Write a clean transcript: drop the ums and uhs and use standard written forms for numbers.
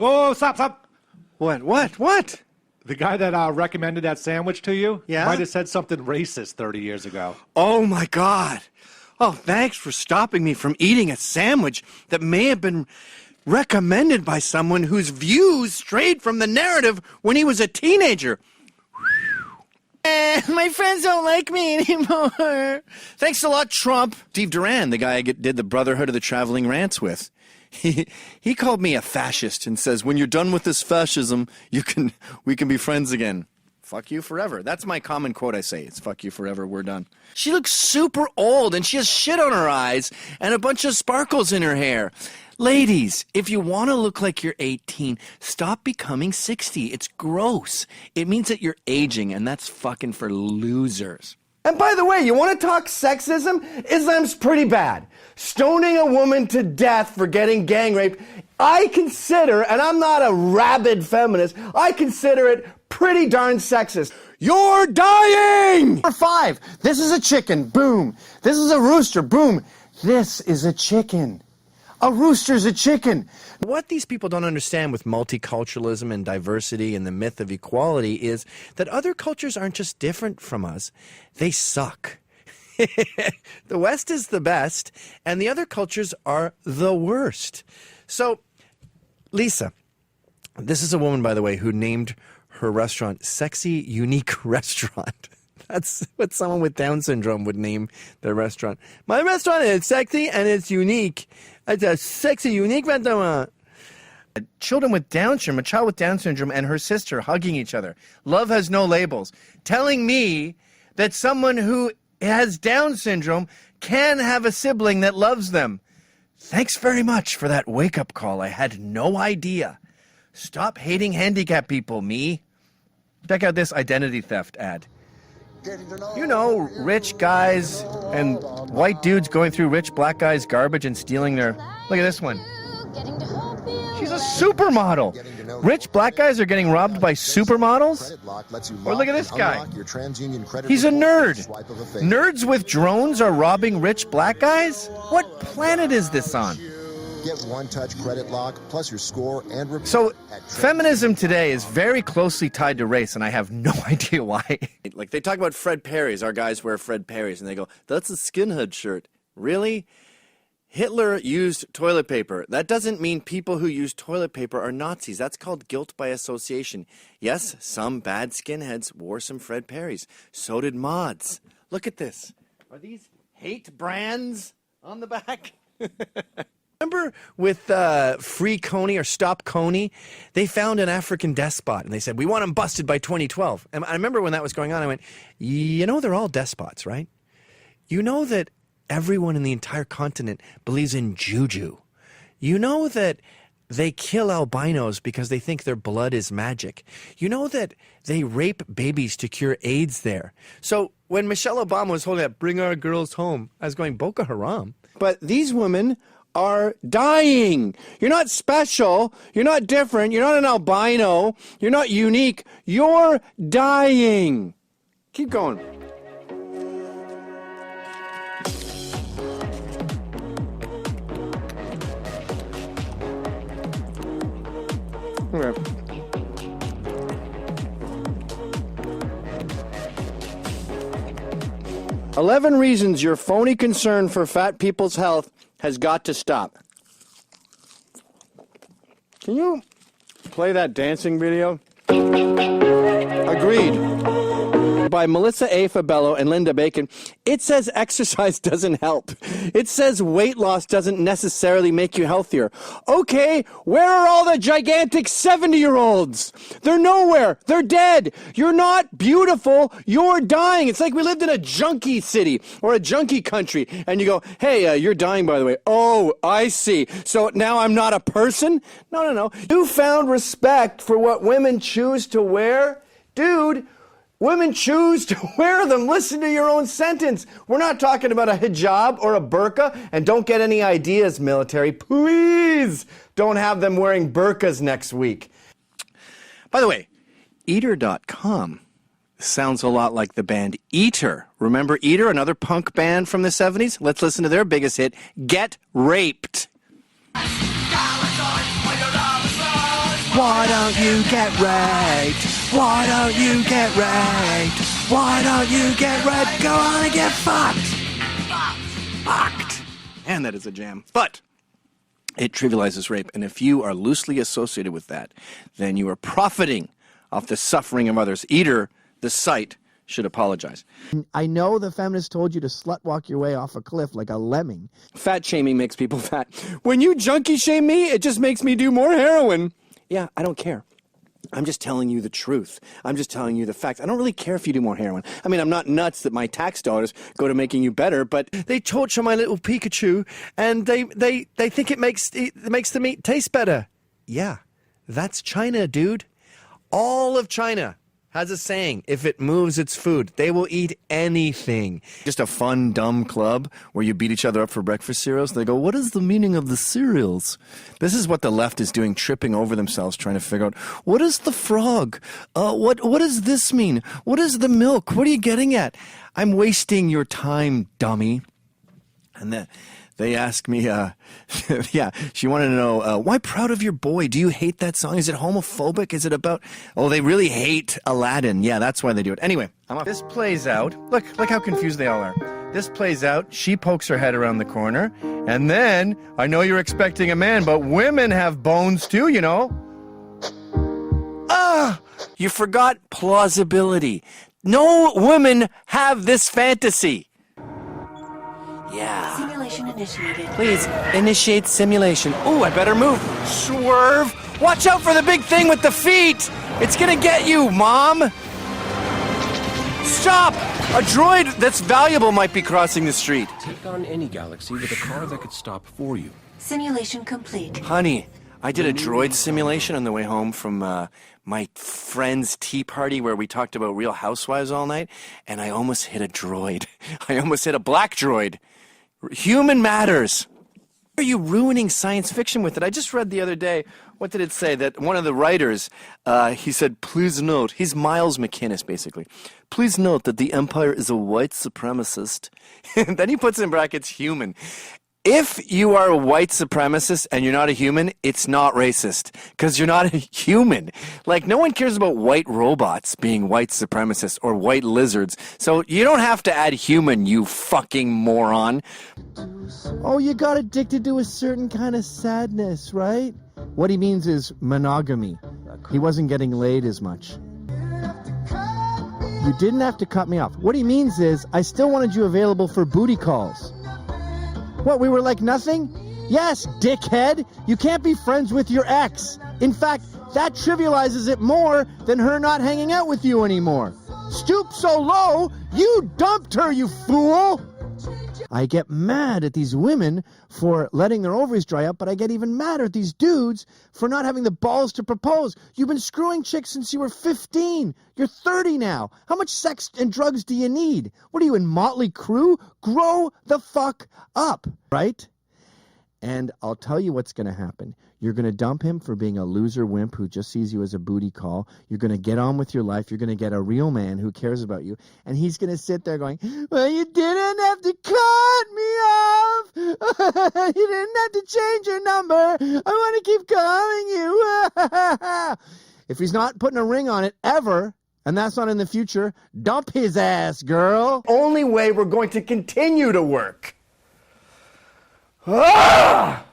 Oh, stop. What? The guy that recommended that sandwich to you Yeah? might have said something racist 30 years ago. Oh, my God. Oh, thanks for stopping me from eating a sandwich that may have been recommended by someone whose views strayed from the narrative when he was a teenager. My friends don't like me anymore. Thanks a lot, Trump. Steve Duran, the guy I did the Brotherhood of the Traveling Rants with. He called me a fascist and says, when you're done with this fascism, we can be friends again. Fuck you forever. That's my common quote I say. It's fuck you forever, we're done. She looks super old and she has shit on her eyes and a bunch of sparkles in her hair. Ladies, if you want to look like you're 18, stop becoming 60. It's gross. It means that you're aging, and that's fucking for losers. And by the way, you want to talk sexism? Islam's pretty bad. Stoning a woman to death for getting gang raped, I consider, and I'm not a rabid feminist, I consider it pretty darn sexist. You're dying! Number 5, this is a chicken, boom. This is a rooster, boom. This is a chicken. A rooster's a chicken. What these people don't understand with multiculturalism and diversity and the myth of equality is that other cultures aren't just different from us, they suck. The West is the best, and the other cultures are the worst. So, Lisa, this is a woman, by the way, who named her restaurant Sexy Unique Restaurant. That's what someone with Down syndrome would name their restaurant. My restaurant is sexy and it's unique. It's a sexy, unique restaurant. Children with Down syndrome, a child with Down syndrome and her sister hugging each other. Love has no labels. Telling me that someone who has Down syndrome can have a sibling that loves them. Thanks very much for that wake-up call. I had no idea. Stop hating handicapped people, me. Check out this identity theft ad. You know, rich guys and white dudes going through rich black guys' garbage and stealing their... Look at this one. She's a supermodel. Rich black guys are getting robbed by supermodels? Or look at this guy. He's a nerd. Nerds with drones are robbing rich black guys? What planet is this on? Get one-touch credit lock plus your score and report. So, feminism today is very closely tied to race, and I have no idea why. Like, they talk about Fred Perry's. Our guys wear Fred Perry's, and they go, that's a skinhead shirt. Really? Hitler used toilet paper. That doesn't mean people who use toilet paper are Nazis. That's called guilt by association. Yes, some bad skinheads wore some Fred Perry's. So did mods. Look at this. Are these hate brands on the back? Remember with Free Coney or Stop Coney, they found an African despot, and they said, we want him busted by 2012. And I remember when that was going on, I went, you know, they're all despots, right? You know that everyone in the entire continent believes in juju. You know that they kill albinos because they think their blood is magic. You know that they rape babies to cure AIDS there. So when Michelle Obama was holding up, bring our girls home, I was going, Boko Haram. But these women are dying. You're not special. You're not different. You're not an albino. You're not unique. You're dying. Keep going. Okay. "11 reasons your phony concern for fat people's health has got to stop." Can you play that dancing video? Agreed. By Melissa A. Fabello and Linda Bacon. It says exercise doesn't help. It says weight loss doesn't necessarily make you healthier. Okay, where are all the gigantic 70-year-olds? They're nowhere. They're dead. You're not beautiful. You're dying. It's like we lived in a junkie city or a junkie country, and you go, hey, you're dying, by the way. Oh, I see. So now I'm not a person? No. You found respect for what women choose to wear? Dude, women choose to wear them. Listen to your own sentence. We're not talking about a hijab or a burqa. And don't get any ideas, military. Please don't have them wearing burqas next week. By the way, Eater.com sounds a lot like the band Eater. Remember Eater, another punk band from the 70s? Let's listen to their biggest hit, Get Raped. Why don't you get raped? Why don't you get raped? Why don't you get raped? Go on and get fucked. Fucked. And that is a jam. But it trivializes rape, and if you are loosely associated with that, then you are profiting off the suffering of others. Either the site should apologize. I know the feminists told you to slut walk your way off a cliff like a lemming. Fat shaming makes people fat. When you junkie shame me, it just makes me do more heroin. Yeah, I don't care. I'm just telling you the truth. I'm just telling you the facts. I don't really care if you do more heroin. I mean, I'm not nuts that my tax dollars go to making you better, but they torture my little Pikachu, and they think it makes the meat taste better. Yeah, that's China, dude. All of China has a saying, if it moves its food, they will eat anything. Just a fun, dumb club where you beat each other up for breakfast cereals. They go, what is the meaning of the cereals? This is what the left is doing, tripping over themselves, trying to figure out, what is the frog? What does this mean? What is the milk? What are you getting at? I'm wasting your time, dummy. And they asked me, yeah, she wanted to know, why Proud of Your Boy? Do you hate that song? Is it homophobic? Is it about, oh, they really hate Aladdin. Yeah, that's why they do it. Anyway, this plays out. Look how confused they all are. This plays out. She pokes her head around the corner. And then, I know you're expecting a man, but women have bones too, you know. You forgot plausibility. No women have this fantasy. Yeah. Simulation initiated. Please, initiate simulation. Ooh, I better move. Swerve. Watch out for the big thing with the feet. It's gonna get you, Mom. Stop! A droid that's valuable might be crossing the street. Take on any galaxy with a car that could stop for you. Simulation complete. Honey, I did a droid simulation on the way home from my friend's tea party where we talked about Real Housewives all night, and I almost hit a droid. I almost hit a black droid. Human matters. Why are you ruining science fiction with it? I just read the other day, what did it say? That one of the writers, he said, please note, he's Miles McInnes, basically. Please note that the Empire is a white supremacist. And then he puts in brackets human. If you are a white supremacist and you're not a human, it's not racist because you're not a human. Like, no one cares about white robots being white supremacists or white lizards. So you don't have to add human, you fucking moron. Oh, you got addicted to a certain kind of sadness, right? What he means is monogamy. He wasn't getting laid as much. You didn't have to cut me off. What he means is I still wanted you available for booty calls. What, we were like nothing? Yes, dickhead. You can't be friends with your ex. In fact, that trivializes it more than her not hanging out with you anymore. Stoop so low, you dumped her, you fool! I get mad at these women for letting their ovaries dry up, but I get even madder at these dudes for not having the balls to propose. You've been screwing chicks since you were 15. You're 30 now. How much sex and drugs do you need? What are you, in Motley Crue? Grow the fuck up, right? And I'll tell you what's going to happen. You're going to dump him for being a loser wimp who just sees you as a booty call. You're going to get on with your life. You're going to get a real man who cares about you. And he's going to sit there going, well, you didn't have to cut me off. You didn't have to change your number. I want to keep calling you. If he's not putting a ring on it ever, and that's not in the future, dump his ass, girl. Only way we're going to continue to work. Ah!